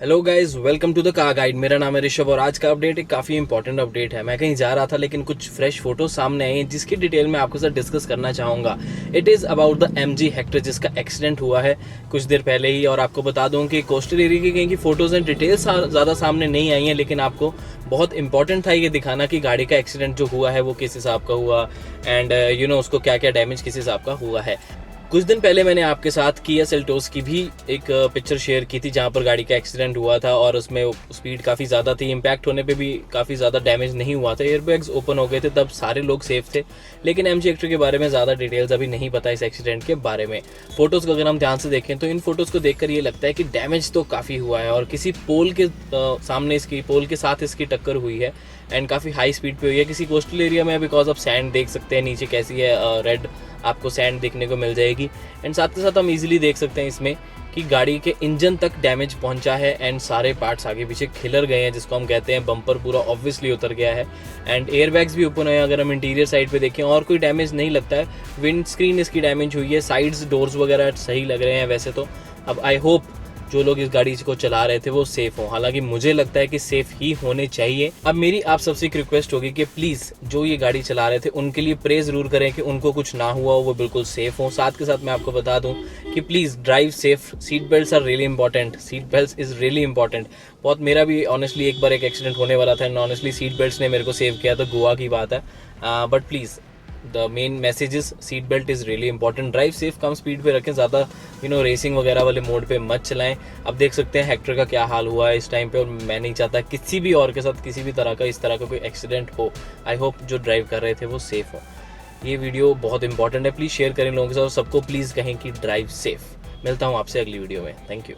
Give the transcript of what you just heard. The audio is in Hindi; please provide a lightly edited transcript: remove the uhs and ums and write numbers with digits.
Hello guys, welcome to the car guide. मेरा नाम है ऋषभ और आज का अपडेट एक काफ़ी इंपॉर्टेंट अपडेट है। मैं कहीं जा रहा था लेकिन कुछ फ्रेश फोटो सामने आई हैं जिसकी डिटेल मैं आपके साथ डिस्कस करना चाहूँगा। It is about the MG Hector जिसका एक्सीडेंट हुआ है कुछ देर पहले ही। और आपको बता दूं कि कोस्टल एरिया की कहीं की फोटोज़ एंड डिटेल्स ज़्यादा सामने नहीं आई हैं, लेकिन आपको बहुत इंपॉर्टेंट था ये दिखाना कि गाड़ी का एक्सीडेंट जो हुआ है वो किस हिसाब का हुआ एंड उसको क्या क्या डैमेज किस हिसाब का हुआ है। कुछ दिन पहले मैंने आपके साथ किया सेल्टोस की भी एक पिक्चर शेयर की थी जहां पर गाड़ी का एक्सीडेंट हुआ था और उसमें स्पीड काफ़ी ज़्यादा थी। इम्पैक्ट होने पे भी काफ़ी ज़्यादा डैमेज नहीं हुआ था, एयरबैग्स ओपन हो गए थे, तब सारे लोग सेफ थे। लेकिन MG हेक्टर के बारे में ज़्यादा डिटेल्स अभी नहीं पता इस एक्सीडेंट के बारे में। फोटोज़ को अगर हम ध्यान से देखें तो इन फोटोज़ को देखकर ये लगता है कि डैमेज तो काफ़ी हुआ है और किसी पोल के सामने इसकी पोल के साथ इसकी टक्कर हुई है एंड काफ़ी हाई स्पीड पे हुई है। किसी कोस्टल एरिया में बिकॉज ऑफ सैंड देख सकते हैं नीचे कैसी है, रेड आपको सैंड देखने को मिल जाएगी। एंड साथ ही साथ हम इजीली देख सकते हैं इसमें कि गाड़ी के इंजन तक डैमेज पहुंचा है एंड सारे पार्ट्स आगे पीछे खिलर गए हैं, जिसको हम कहते हैं बम्पर पूरा ऑब्वियसली उतर गया है एंड एयरबैग्स भी ओपन है। अगर हम इंटीरियर साइड पे देखें और कोई डैमेज नहीं लगता है। विंड स्क्रीन इसकी डैमेज हुई है, साइड्स डोर्स वगैरह सही लग रहे हैं वैसे तो। अब आई होप जो लोग इस गाड़ी को चला रहे थे वो सेफ हो, हालांकि मुझे लगता है कि सेफ ही होने चाहिए। अब मेरी आप सबसे एक रिक्वेस्ट होगी कि प्लीज जो ये गाड़ी चला रहे थे उनके लिए प्रे जरूर करें कि उनको कुछ ना हुआ हो, वो बिल्कुल सेफ हो। साथ के साथ मैं आपको बता दूं कि please drive safe, seat belts are really important, seat belts is really important. बहुत मेरा भी ऑनेस्टली एक बार एक एक्सीडेंट होने वाला था एंड ऑनेस्टली सीट बेल्ट्स ने मेरे को सेव किया था, गोवा की बात है। But please the main message is seat belt is really important. Drive safe, come speed पे रखें, ज़्यादा रेसिंग वगैरह वाले मोड पे मत चलाएं। अब देख सकते हैं हेक्टर का क्या हाल हुआ है इस टाइम पे और मैं नहीं चाहता किसी भी और के साथ किसी भी तरह का इस तरह का कोई एक्सीडेंट हो। आई होप जो ड्राइव कर रहे थे वो सेफ हो। ये वीडियो बहुत इंपॉर्टेंट है, प्लीज़ शेयर करें लोगों के साथ और सबको प्लीज़ कहें कि ड्राइव सेफ। मिलता हूँ आपसे अगली वीडियो में। Thank you.